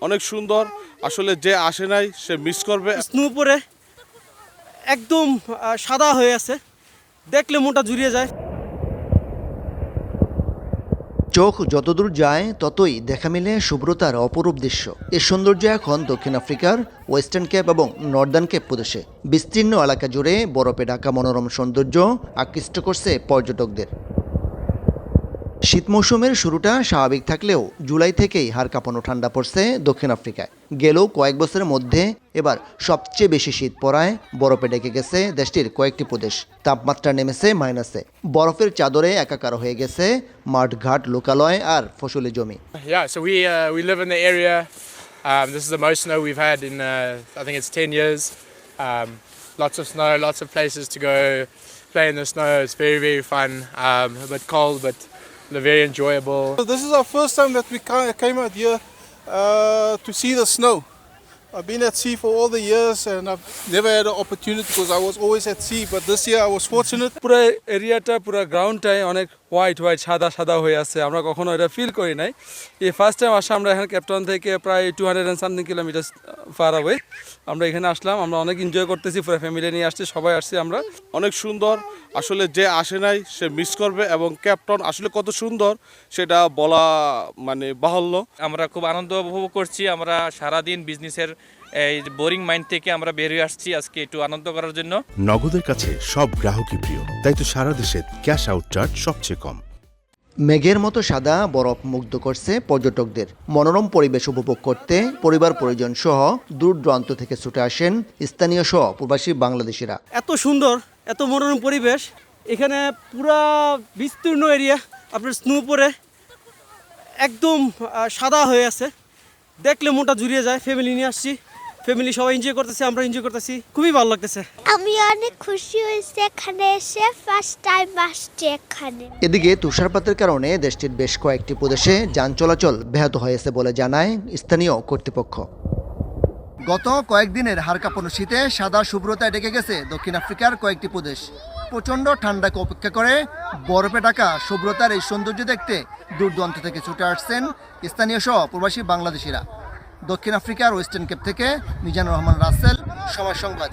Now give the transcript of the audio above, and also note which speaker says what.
Speaker 1: অনেক সুন্দর। আসলে যে আসে নাই সে মিস করবে।
Speaker 2: স্নো পরে একদম সাদা হয়ে আছে, দেখলে মনটা জুড়িয়ে যায়।
Speaker 3: চোখ যতদূর যায় ততই দেখা মিলে শুভ্রতার অপরূপ দৃশ্য। এর সৌন্দর্য এখন দক্ষিণ আফ্রিকার ওয়েস্টার্ন কেপ এবং নর্দার্ন কেপ প্রদেশে। বিস্তীর্ণ এলাকা জুড়ে বরফে ঢাকা মনোরম সৌন্দর্য আকৃষ্ট করছে পর্যটকদের। শীত মৌসুমের শুরুটা স্বাভাবিক থাকলেও জুলাই থেকেই হাড় কাঁপানো ঠান্ডা পড়ছে দক্ষিণ আফ্রিকায়। গেলেও কয়েক বছরের মধ্যে এবার সবচেয়ে বেশি শীত পড়ায় বরফে ঢেকে গেছে দেশটির কয়েকটি প্রদেশ। তাপমাত্রা নেমেছে মাইনাসে। বরফের চাদরে একাকার হয়ে গেছে মাঠঘাট, লোকালয় আর ফসলি জমি।
Speaker 4: Yeah, so we live in the area. This is the most snow we've had in I think it's 10 years. Lots of snow, lots of places to go play in the snow. It's very fun. A bit cold, but very enjoyable.
Speaker 5: So this is our first time that we came out here to see the snow. I've been at sea for all the years and I've never had an opportunity because I was always at sea, but this year I was fortunate.
Speaker 6: পুরো এরিয়াটা, পুরো গ্রাউন্ডটাই অনেক white সাদা সাদা হয়ে আছে। আমরা কখনো এটা ফিল করি নাই। এই ফার্স্ট টাইম আসা আমরা এখানে ক্যাপটাউন থেকে প্রায় 200 কিলোমিটার ফার অ্যাওয়ে আমরা এখানে আসলাম। আমরা অনেক এনজয় করতেছি, পুরো ফ্যামিলি নিয়ে আসছি, সবাই আসছি আমরা।
Speaker 1: অনেক সুন্দর। আসলে যে আসে নাই সে মিস করবে এবং ক্যাপটাউন আসলে কত সুন্দর সেটা বলা মানে বাহুল্য।
Speaker 7: আমরা খুব আনন্দ উপভোগ করছি। আমরা সারাদিন বিজনেসের এই বোরিং মাইন্ড থেকে আমরা বের হয়ে আসছি আজকে একটু আনন্দ করার জন্য।
Speaker 8: নগদের কাছে সব গ্রাহকই প্রিয়, তাই তো সারা দেশে ক্যাশ আউট চার্জ সবচেয়ে কম।
Speaker 3: মেঘের মতো সাদা বরফ মুগ্ধ করছে পর্যটকদের। মনোরম পরিবেশ উপভোগ করতে পরিবার পরিজন সহ দূর দূরান্ত থেকে ছুটে আসেন স্থানীয় সহ প্রবাসী বাংলাদেশিরা।
Speaker 2: এত সুন্দর, এত মনোরম পরিবেশ, এখানে পুরা বিস্তীর্ণ এরিয়া আপনার স্নো পরে একদম সাদা হয়ে আছে, দেখলে মনটা জুড়িয়ে যায়। ফ্যামিলি নিয়ে আসছি, ফ্যামিলি সবাই এনজয় করতেছে, আমরা এনজয় করতেছি, খুবই ভালো লাগতেছে।
Speaker 9: আমি অনেক খুশি হয়েছি এখানে এসে, ফার্স্ট টাইম আসছি এখানে।
Speaker 3: এদিকে তুষারপাতের কারণে দেশটির বেশ কয়েকটি প্রদেশে যান চলাচল ব্যাহত হয়েছে বলে জানায় স্থানীয় কর্তৃপক্ষ। গত কয়েকদিনের হাড় কাঁপানো শীতে সাদা শুভ্রতায় ডেকে গেছে দক্ষিণ আফ্রিকার কয়েকটি প্রদেশ। প্রচণ্ড ঠান্ডাকে উপেক্ষা করে বরফে ঢাকা শুভ্রতার এই সৌন্দর্য দেখতে দূর দূরান্ত থেকে ছুটে আসছেন স্থানীয় সহ প্রবাসী বাংলাদেশিরা। দক্ষিণ আফ্রিকার ওয়েস্টার্ন কেপ থেকে মিজানুর রহমান রাসেল, সময় সংবাদ।